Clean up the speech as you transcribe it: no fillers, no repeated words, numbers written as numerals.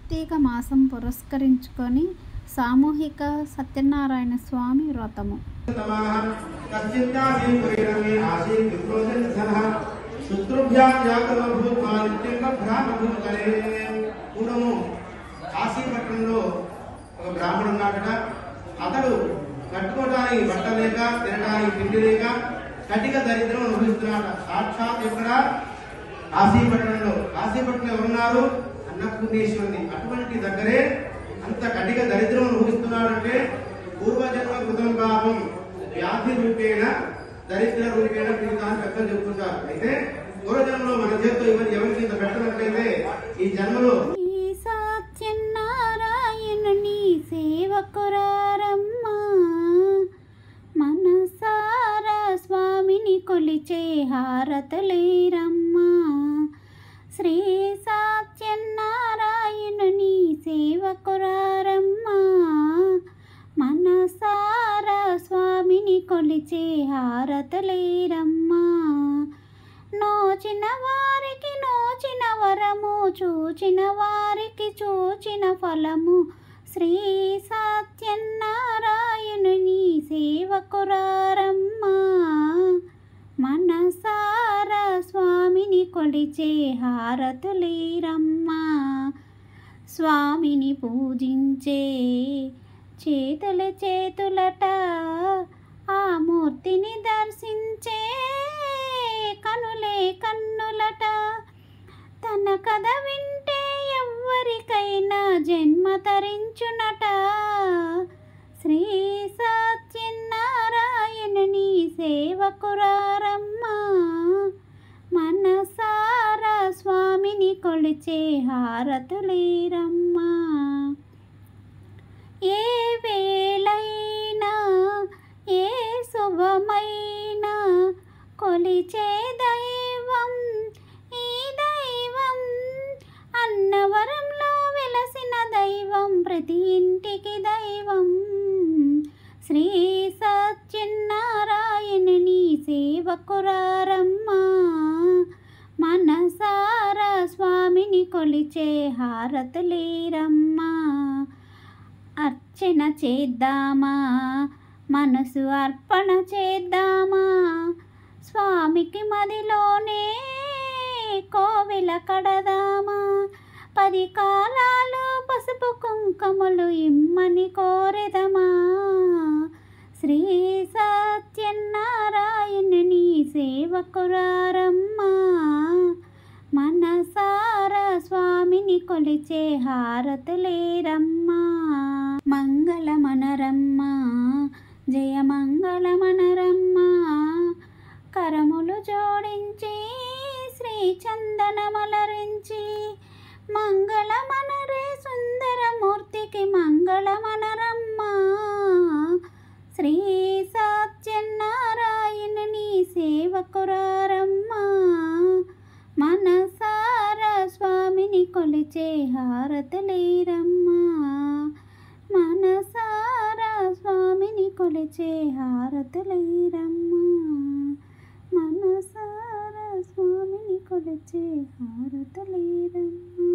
కార్తీక మాసం పురస్కరించుకొని సామూహిక సత్యనారాయణ స్వామి వ్రతము. కాశీపట్నంలో ఒక బ్రాహ్మణుడు ఉన్నాడట. అతడు కట్టుకోవడానికి బట్ట లేక తినడానికి తిండి లేక కటిక దరిద్రం అనుభవిస్తున్నాడు. సాక్షాత్ ఇక్కడ కాశీపట్నం ఎవరున్నారు? అన్నపూర్ణేశ్వరిని. అటువంటి దగ్గరే అంత కటిక దరిద్రం అనుభవిస్తున్నాడంటే పూర్వజన్మ కృతం పాపం వ్యాధి రూపేణ దరిద్ర రూపేణ పీడితాన్ని పెద్దలు చెప్తుంటారు. అయితే పూర్వజన్మలో మన చేతితో ఎవరికి ఇంత పెట్టినట్లయితే ఈ జన్మలో సత్యనారాయణుని సేవకురారమ్మా, మనసారా స్వామిని కొలిచే హారతలేరమ్మా. శ్రీ సత్యనారాయణుని సేవకురారమ్మా, మనసారా స్వామిని కొలిచే హారతలేరమ్మా. నోచిన వారికి నోచిన వరము, చూచిన వారికి చూచిన ఫలము. శ్రీ సత్యనారాయణుని సేవకురారమ్మా, మనసారా స్వామిని కొలిచే హారతులేరమ్మా. స్వామిని పూజించే చేతులట, ఆ మూర్తిని దర్శించే కన్నులట. తన కథ వింటే ఎవ్వరికైనా జన్మ తరించునట. శ్రీ సత్యనారాయణుని సేవకురారమ్మా, మనసారా స్వామిని కొలిచే హారతులేరమ్మా. ఏ వేళైనా ఏ శుభమైనా కొలిచే దైవం ఈ దైవం. అన్నవరంలో వెలసిన దైవం, ప్రతి ఇంటికి దైవం. శ్రీ సత్యనారాయణుని సేవకురారమ్మా, మనసారా స్వామిని కొలిచే హారతులేరమ్మా. అర్చన చేద్దామా, మనసు అర్పణ చేద్దామా. స్వామికి మదిలోనే కోవెల కడదామా. 10 కాలాలు పసుపు కుంకుమలు ఇమ్మని కోరెదమా. శ్రీ సత్యనారాయణుని సేవకురారమ్మా, మనసారా స్వామిని కొలిచే హారతులేరమ్మా. మంగళమనరమ్మా, జయమంగళమనరమ్మా. కరములు జోడించి శ్రీ చందనమలరించి, మంగళమనరే సుందరమూర్తికి మంగళమనరమ్మా. శ్రీ సత్యనారాయణుని సేవకురారమ్మా, మనసారా స్వామిని కొలిచే హారతులేరమ్మా. మనసారా స్వామిని కొలిచే హారతులేరమ్మా. మనసారా స్వామిని కొలిచే హారతులేరమ్మా.